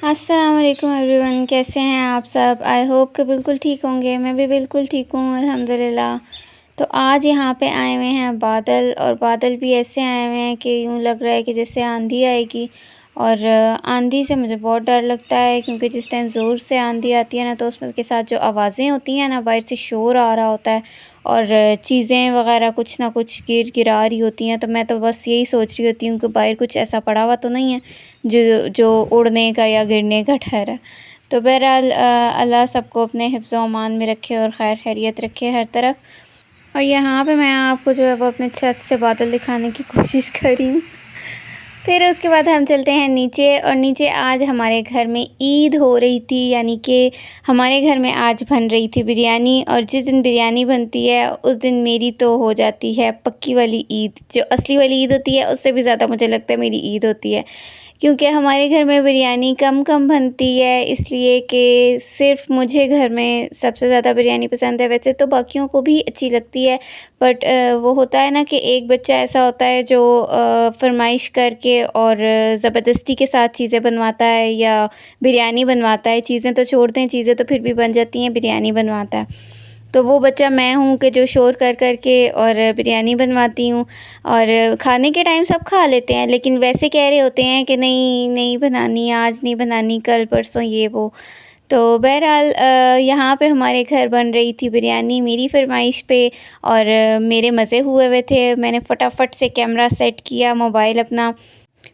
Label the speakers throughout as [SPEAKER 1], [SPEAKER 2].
[SPEAKER 1] अस्सलाम वालेकुम एवरीवन, कैसे हैं आप सब। आई होप कि बिल्कुल ठीक होंगे। मैं भी बिल्कुल ठीक हूँ अल्हम्दुलिल्लाह। तो आज यहाँ पे आए हुए हैं बादल, और बादल भी ऐसे आए हुए हैं कि यूँ लग रहा है कि जैसे आंधी आएगी। और आंधी से मुझे बहुत डर लगता है, क्योंकि जिस टाइम ज़ोर से आंधी आती है ना, तो उसमें के साथ जो आवाज़ें होती हैं ना, बाहर से शोर आ रहा होता है और चीज़ें वगैरह कुछ ना कुछ गिरा रही होती हैं। तो मैं तो बस यही सोच रही होती हूँ कि बाहर कुछ ऐसा पड़ा हुआ तो नहीं है जो जो उड़ने का या गिरने का डर है। तो बहरहाल अल्लाह सबको अपने हिफ्ज़ व अमान में रखे और खैर खैरियत रखे हर तरफ। और यहाँ पे मैं आपको जो है वो अपने छत से बादल दिखाने की कोशिश कर रही हूँ। फिर उसके बाद हम चलते हैं नीचे, और नीचे आज हमारे घर में ईद हो रही थी, यानी कि हमारे घर में आज बन रही थी बिरयानी। और जिस दिन बिरयानी बनती है उस दिन मेरी तो हो जाती है पक्की वाली ईद। जो असली वाली ईद होती है उससे भी ज़्यादा मुझे लगता है मेरी ईद होती है, क्योंकि हमारे घर में बिरयानी कम कम बनती है, इसलिए कि सिर्फ़ मुझे घर में सबसे ज़्यादा बिरयानी पसंद है। वैसे तो बाकियों को भी अच्छी लगती है, बट वो होता है ना कि एक बच्चा ऐसा होता है जो फ़रमाइश करके और ज़बरदस्ती के साथ चीज़ें बनवाता है या बिरयानी बनवाता है। चीज़ें तो छोड़ दें, चीज़ें तो फिर भी बन जाती हैं, बिरयानी बनवाता है। तो वो बच्चा मैं हूँ कि जो शोर कर कर के और बिरयानी बनवाती हूँ। और खाने के टाइम सब खा लेते हैं, लेकिन वैसे कह रहे होते हैं कि नहीं नहीं बनानी, आज नहीं बनानी, कल परसों ये वो। तो बहरहाल यहाँ पे हमारे घर बन रही थी बिरयानी मेरी फ़रमाइश पे, और मेरे मज़े हुए थे। मैंने फटाफट से कैमरा सेट किया, मोबाइल अपना।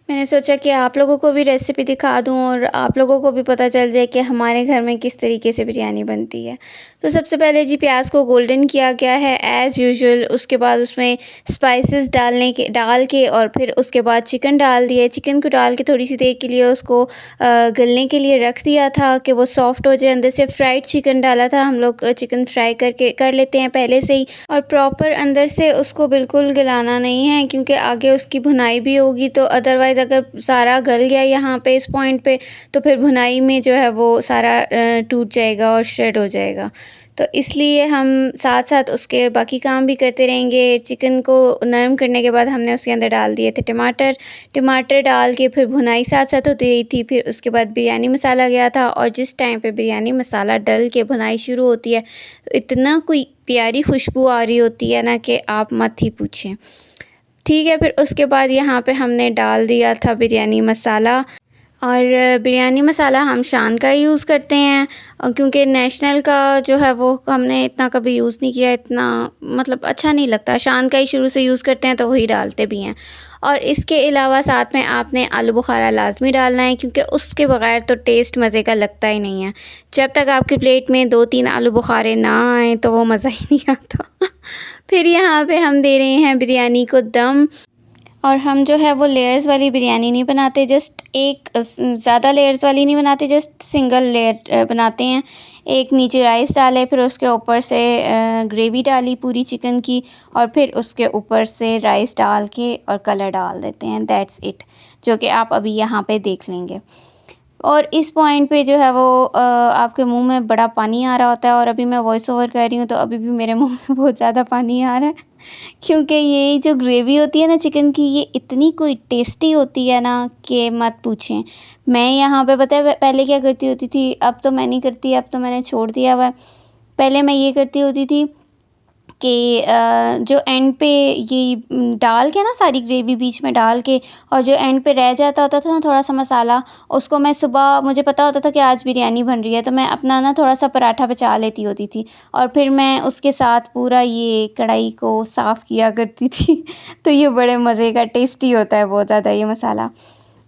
[SPEAKER 1] मैंने सोचा कि आप लोगों को भी रेसिपी दिखा दूँ और आप लोगों को भी पता चल जाए कि हमारे घर में किस तरीके से बिरयानी बनती है। तो सबसे पहले जी प्याज़ को गोल्डन किया गया है एज़ यूजुअल। उसके बाद उसमें स्पाइसेस डाल के और फिर उसके बाद चिकन डाल दिए। चिकन को डाल के थोड़ी सी देर के लिए उसको गलने के लिए रख दिया था कि वो सॉफ़्ट हो जाए। अंदर से फ्राइड चिकन डाला था। हम लोग चिकन फ्राई करके कर लेते हैं पहले से ही, और प्रॉपर अंदर से उसको बिल्कुल गलाना नहीं है, क्योंकि आगे उसकी भुनाई भी होगी। तो अदरवाइज़ अगर सारा गल गया यहाँ पे इस पॉइंट पे, तो फिर भुनाई में जो है वो सारा टूट जाएगा और श्रेड हो जाएगा। तो इसलिए हम साथ साथ उसके बाकी काम भी करते रहेंगे। चिकन को नरम करने के बाद हमने उसके अंदर डाल दिए थे टमाटर। टमाटर डाल के फिर भुनाई साथ साथ होती रही थी। फिर उसके बाद बिरयानी मसाला गया था, और जिस टाइम पे बिरयानी मसाला डल के भुनाई शुरू होती है, तो इतना कोई प्यारी खुशबू आ रही होती है ना कि आप मत ही पूछें। ठीक है, फिर उसके बाद यहाँ पे हमने डाल दिया था बिरयानी मसाला। और बिरयानी मसाला हम शान का ही यूज़ करते हैं, क्योंकि नेशनल का जो है वो हमने इतना कभी यूज़ नहीं किया। इतना मतलब अच्छा नहीं लगता। शान का ही शुरू से यूज़ करते हैं, तो वही डालते भी हैं। और इसके अलावा साथ में आपने आलू बुखारा लाज़मी डालना है, क्योंकि उसके बग़ैर तो टेस्ट मज़े का लगता ही नहीं है। जब तक आपकी प्लेट में 2-3 आलू बुखारे ना आएँ तो वो मज़ा ही नहीं आता। फिर यहाँ पे हम दे रहे हैं बिरयानी को दम। और हम जो है वो लेयर्स वाली बिरयानी नहीं बनाते, जस्ट एक ज़्यादा लेयर्स वाली नहीं बनाते, जस्ट सिंगल लेयर बनाते हैं। एक नीचे राइस डाले, फिर उसके ऊपर से ग्रेवी डाली पूरी चिकन की, और फिर उसके ऊपर से राइस डाल के और कलर डाल देते हैं। दैट्स इट, जो कि आप अभी यहाँ पे देख लेंगे। और इस पॉइंट पे जो है वो आपके मुंह में बड़ा पानी आ रहा होता है, और अभी मैं वॉइस ओवर कर रही हूँ तो अभी भी मेरे मुंह में बहुत ज़्यादा पानी आ रहा है, क्योंकि ये जो ग्रेवी होती है ना चिकन की, ये इतनी कोई टेस्टी होती है ना कि मत पूछें। मैं यहाँ पे पता है पहले क्या करती होती थी, अब तो मैं नहीं करती, अब तो मैंने छोड़ दिया हुआ है। पहले मैं ये करती होती थी कि जो एंड पे ये डाल के ना सारी ग्रेवी बीच में डाल के, और जो एंड पे रह जाता होता था ना थोड़ा सा मसाला, उसको मैं सुबह, मुझे पता होता था कि आज बिरयानी बन रही है, तो मैं अपना ना थोड़ा सा पराठा बचा लेती होती थी, और फिर मैं उसके साथ पूरा ये कढ़ाई को साफ़ किया करती थी। तो ये बड़े मज़े का टेस्टी होता है बहुत ज़्यादा ये मसाला।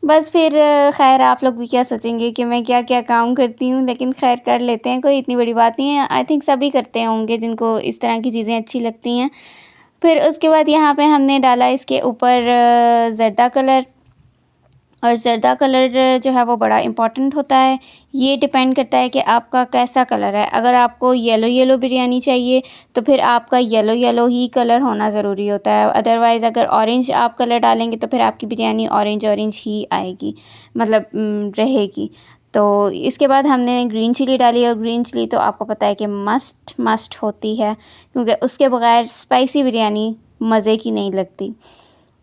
[SPEAKER 1] बस फिर ख़ैर आप लोग भी क्या सोचेंगे कि मैं क्या-क्या काम करती हूँ, लेकिन ख़ैर कर लेते हैं, कोई इतनी बड़ी बात नहीं है। आई थिंक सभी करते होंगे जिनको इस तरह की चीज़ें अच्छी लगती हैं। फिर उसके बाद यहाँ पे हमने डाला इसके ऊपर ज़र्दा कलर। और ज़र्दा कलर जो है वो बड़ा इम्पॉर्टेंट होता है। ये डिपेंड करता है कि आपका कैसा कलर है। अगर आपको येलो येलो बिरयानी चाहिए तो फिर आपका येलो येलो ही कलर होना ज़रूरी होता है। अदरवाइज़ अगर ऑरेंज आप कलर डालेंगे तो फिर आपकी बिरयानी ऑरेंज ऑरेंज ही आएगी, मतलब रहेगी। तो इसके बाद हमने ग्रीन चिली डाली, और ग्रीन चिली तो आपको पता है कि मस्ट मस्ट होती है, क्योंकि उसके बग़ैर स्पाइसी बिरयानी मज़े की नहीं लगती।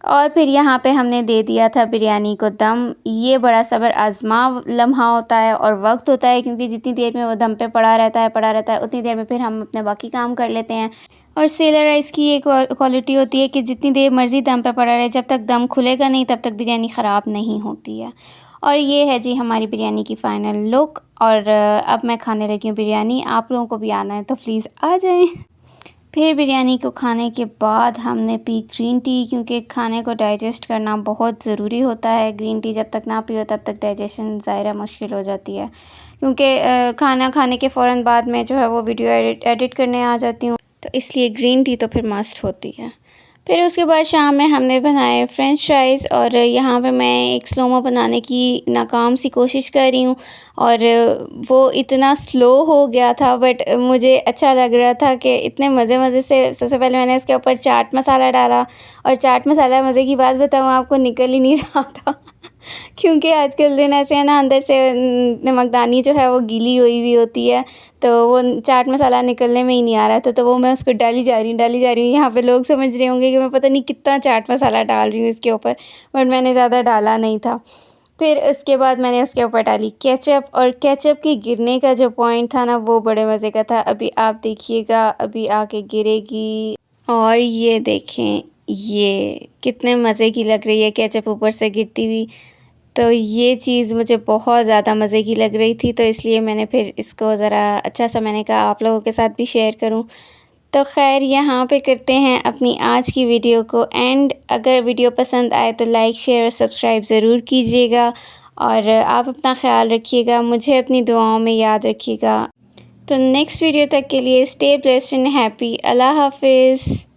[SPEAKER 1] और फिर यहाँ पे हमने दे दिया था बिरयानी को दम। ये बड़ा सब्र आज़मा लम्हा होता है और वक्त होता है, क्योंकि जितनी देर में वो दम पे पड़ा रहता है उतनी देर में फिर हम अपने बाकी काम कर लेते हैं। और सेलर राइस की ये क्वालिटी होती है कि जितनी देर मर्ज़ी दम पे पड़ा रहे, जब तक दम खुलेगा नहीं तब तक बिरयानी ख़राब नहीं होती है। और ये है जी हमारी बिरयानी की फ़ाइनल लुक। और अब मैं खाने लगी हूँ बिरयानी। आप लोगों को भी आना है तो प्लीज़ आ जाएँ। फिर बिरयानी को खाने के बाद हमने पी ग्रीन टी, क्योंकि खाने को डाइजेस्ट करना बहुत ज़रूरी होता है। ग्रीन टी जब तक ना पियो तब तक डाइजेशन ज़ाहिर मुश्किल हो जाती है, क्योंकि खाना खाने के फ़ौरन बाद में जो है वो वीडियो एडिट करने आ जाती हूँ, तो इसलिए ग्रीन टी तो फिर मस्ट होती है। फिर उसके बाद शाम में हमने बनाए फ़्रेंच फ्राइज़। और यहाँ पे मैं एक स्लोमो बनाने की नाकाम सी कोशिश कर रही हूँ, और वो इतना स्लो हो गया था, बट मुझे अच्छा लग रहा था कि इतने मज़े से। सबसे पहले मैंने इसके ऊपर चाट मसाला डाला, और चाट मसाला मज़े की बात बताऊँ आपको, निकल ही नहीं रहा था। क्योंकि आजकल दिन ऐसे हैं ना, अंदर से नमकदानी जो है वो गीली हुई होती है, तो वो चाट मसाला निकलने में ही नहीं आ रहा था। तो वो मैं उसको डाली जा रही हूँ। यहाँ पे लोग समझ रहे होंगे कि मैं पता नहीं कितना चाट मसाला डाल रही हूँ इसके ऊपर, बट मैंने ज़्यादा डाला नहीं था। फिर उसके बाद मैंने उसके ऊपर डाली केचप, और केचप की गिरने का जो पॉइंट था ना, वो बड़े मज़े का था। अभी आप देखिएगा, अभी आके गिरेगी। और ये देखें, ये कितने मज़े की लग रही है केचप ऊपर से गिरती हुई। तो ये चीज़ मुझे बहुत ज़्यादा मज़े की लग रही थी, तो इसलिए मैंने फिर इसको ज़रा अच्छा सा मैंने कहा आप लोगों के साथ भी शेयर करूं। तो ख़ैर यहाँ पे करते हैं अपनी आज की वीडियो को एंड। अगर वीडियो पसंद आए तो लाइक शेयर और सब्सक्राइब ज़रूर कीजिएगा, और आप अपना ख्याल रखिएगा, मुझे अपनी दुआओं में याद रखिएगा। तो नेक्स्ट वीडियो तक के लिए स्टे ब्लेस्ड एंड हैप्पी। अल्लाह हाफिज़।